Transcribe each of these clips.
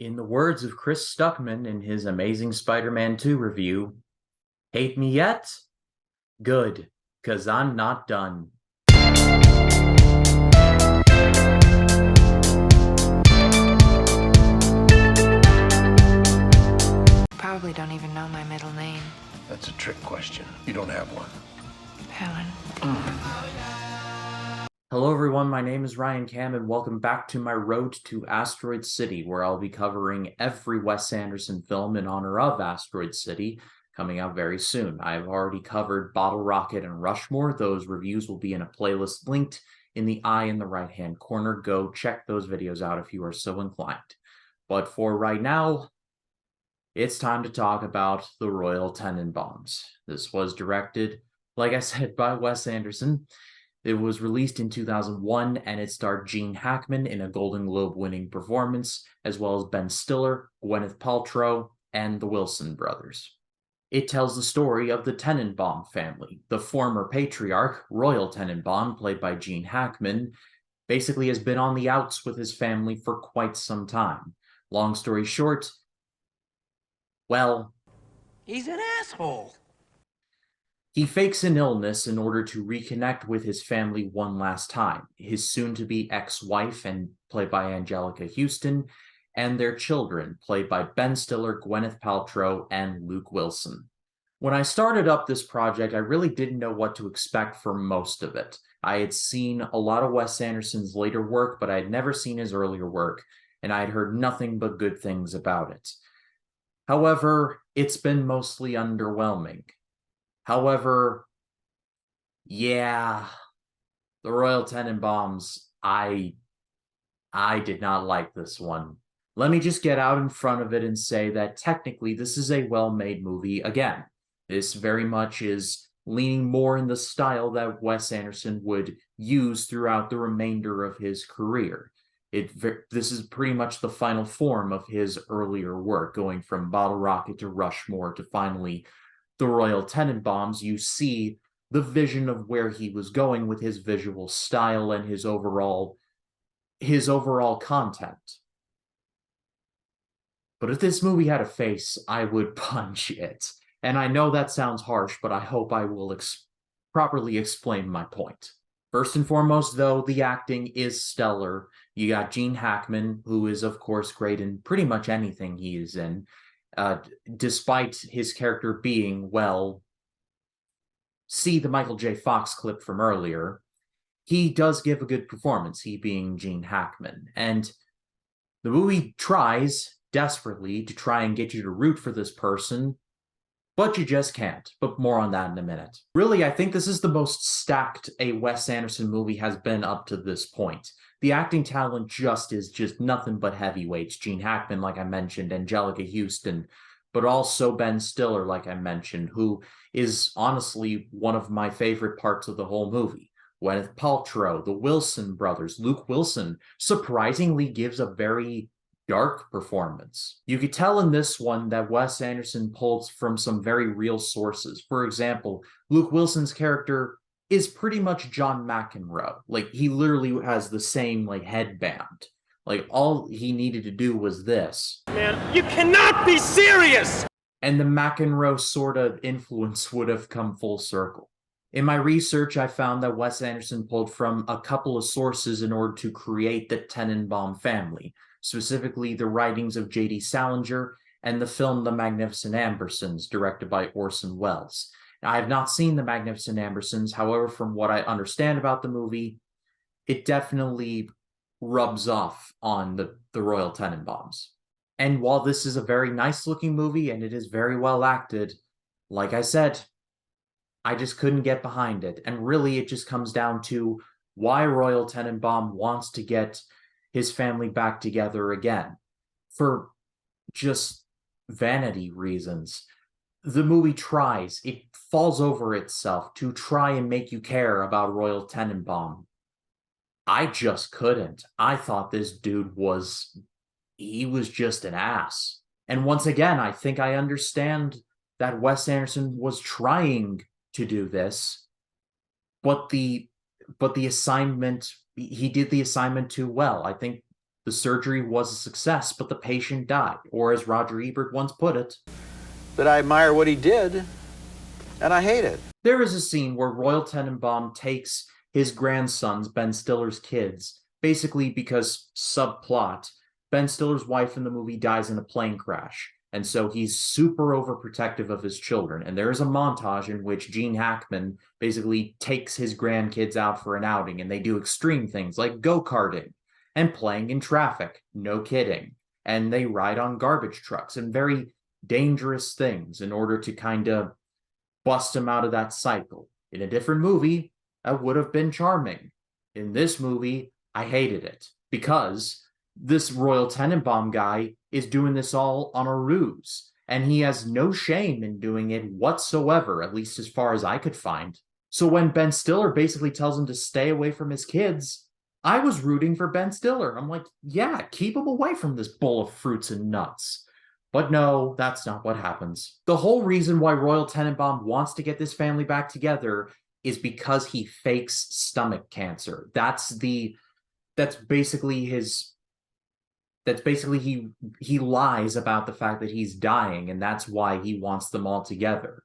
In the words of Chris Stuckman in his Amazing Spider-Man 2 review, hate me yet? Good, 'cause I'm not done. Probably don't even know my middle name. That's a trick question. You don't have one. Helen. Hello everyone, my name is Ryan Cam and welcome back to my road to Asteroid City, where I'll be covering every Wes Anderson film in honor of Asteroid City, coming out very soon. I've already covered Bottle Rocket and Rushmore. Those reviews will be in a playlist linked in the eye in the right-hand corner. Go check those videos out if you are so inclined. But for right now, it's time to talk about The Royal Tenenbaums. This was directed, like I said, by Wes Anderson. It was released in 2001, and it starred Gene Hackman in a Golden Globe-winning performance, as well as Ben Stiller, Gwyneth Paltrow, and the Wilson brothers. It tells the story of the Tenenbaum family. The former patriarch, Royal Tenenbaum, played by Gene Hackman, basically has been on the outs with his family for quite some time. Long story short, well, he's an asshole. He fakes an illness in order to reconnect with his family one last time, his soon-to-be ex-wife, and played by Angelica Houston, and their children, played by Ben Stiller, Gwyneth Paltrow, and Luke Wilson. When I started up this project, I really didn't know what to expect for most of it. I had seen a lot of Wes Anderson's later work, but I had never seen his earlier work, and I had heard nothing but good things about it. However, it's been mostly underwhelming. However, yeah, the Royal Tenenbaums, I did not like this one. Let me just get out in front of it and say that technically this is a well-made movie. Again, this very much is leaning more in the style that Wes Anderson would use throughout the remainder of his career. This is pretty much the final form of his earlier work, going from Bottle Rocket to Rushmore to finally The Royal Tenenbaums. You see the vision of where he was going with his visual style and his overall content. But if this movie had a face, I would punch it. And I know that sounds harsh, but I hope I will properly explain my point. First and foremost, though, the acting is stellar. You got Gene Hackman, who is, of course, great in pretty much anything he is in. Despite his character being, well, see the Michael J. Fox clip from earlier, he does give a good performance, he being Gene Hackman. And the movie tries desperately to try and get you to root for this person, but you just can't. But more on that in a minute. Really, I think this is the most stacked a Wes Anderson movie has been up to this point. The acting talent is just nothing but heavyweights. Gene Hackman, like I mentioned, Angelica Houston, but also Ben Stiller, like I mentioned, who is honestly one of my favorite parts of the whole movie. Gwyneth Paltrow, the Wilson brothers. Luke Wilson surprisingly gives a very dark performance. You could tell in this one that Wes Anderson pulls from some very real sources. For example, Luke Wilson's character is pretty much John McEnroe. Like, he literally has the same, like, headband. Like, all he needed to do was this. Man, you cannot be serious! And the McEnroe sort of influence would have come full circle. In my research, I found that Wes Anderson pulled from a couple of sources in order to create the Tenenbaum family, specifically the writings of J.D. Salinger and the film The Magnificent Ambersons, directed by Orson Welles. Now, I have not seen The Magnificent Ambersons, however, from what I understand about the movie, it definitely rubs off on the Royal Tenenbaums. And while this is a very nice-looking movie and it is very well acted, like I said, I just couldn't get behind it. And really, it just comes down to why Royal Tenenbaum wants to get his family back together again. For just vanity reasons. The movie tries, it falls over itself to try and make you care about Royal Tenenbaum. I just couldn't. I thought this dude he was just an ass. And once again, I think I understand that Wes Anderson was trying to do this, but the assignment, he did the assignment too well. I think The surgery was a success, but the patient died, or as Roger Ebert once put it, that I admire what he did, and I hate it. There is a scene where Royal Tenenbaum takes his grandsons, Ben Stiller's kids, basically because, subplot, Ben Stiller's wife in the movie dies in a plane crash, and so he's super overprotective of his children. And there is a montage in which Gene Hackman basically takes his grandkids out for an outing, and they do extreme things like go-karting and playing in traffic, no kidding. And they ride on garbage trucks and very dangerous things in order to kind of bust him out of that cycle. In a different movie, that would have been charming. In this movie, I hated it because this Royal Tenenbaum guy is doing this all on a ruse, and he has no shame in doing it whatsoever, at least as far as I could find. So when Ben Stiller basically tells him to stay away from his kids, I was rooting for Ben Stiller. I'm like, yeah, keep him away from this bowl of fruits and nuts. But no, that's not what happens. The whole reason why Royal Tenenbaum wants to get this family back together is because he fakes stomach cancer. That's basically he lies about the fact that he's dying, and that's why he wants them all together.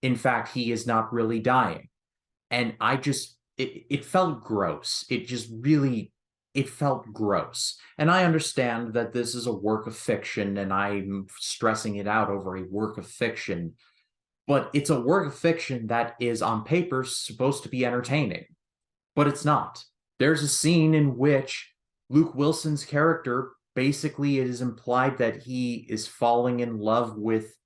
In fact, he is not really dying. And it felt gross. It felt gross. And I understand that this is a work of fiction, and I'm stressing it out over a work of fiction, but it's a work of fiction that is on paper supposed to be entertaining, but it's not. There's a scene in which Luke Wilson's character, basically it is implied that he is falling in love with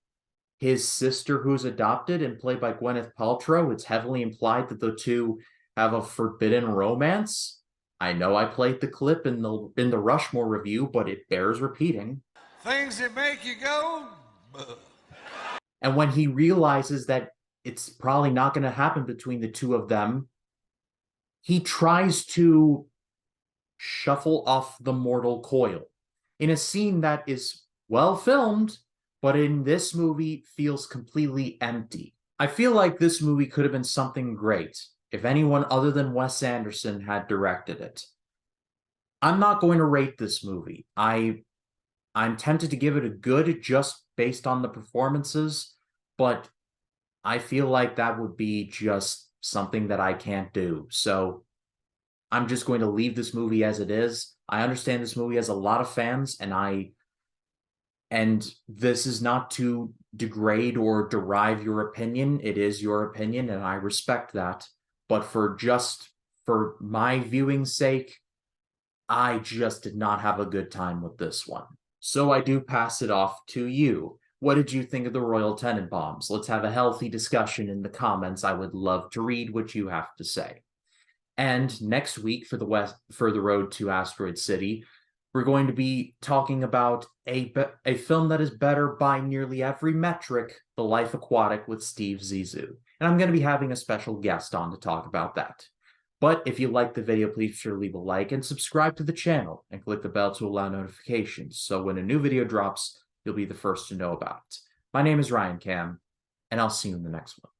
his sister who's adopted and played by Gwyneth Paltrow. It's heavily implied that the two have a forbidden romance. I know I played the clip in the Rushmore review, but it bears repeating. Things that make you go, ugh. And when he realizes that it's probably not going to happen between the two of them, he tries to shuffle off the mortal coil in a scene that is well filmed, but in this movie feels completely empty. I feel like this movie could have been something great if anyone other than Wes Anderson had directed it. I'm not going to rate this movie. I'm tempted to give it a good just based on the performances, but I feel like that would be just something that I can't do. So I'm just going to leave this movie as it is. I understand this movie has a lot of fans, and this is not to degrade or derive your opinion. It is your opinion, and I respect that. But for my viewing's sake, I just did not have a good time with this one. So I do pass it off to you. What did you think of the Royal Tenenbaums? Let's have a healthy discussion in the comments. I would love to read what you have to say. And next week for the road to Asteroid City, we're going to be talking about a film that is better by nearly every metric, The Life Aquatic with Steve Zissou. And I'm going to be having a special guest on to talk about that. But if you liked the video, please be sure to leave a like and subscribe to the channel and click the bell to allow notifications, so when a new video drops, you'll be the first to know about it. My name is Ryan Cam, and I'll see you in the next one.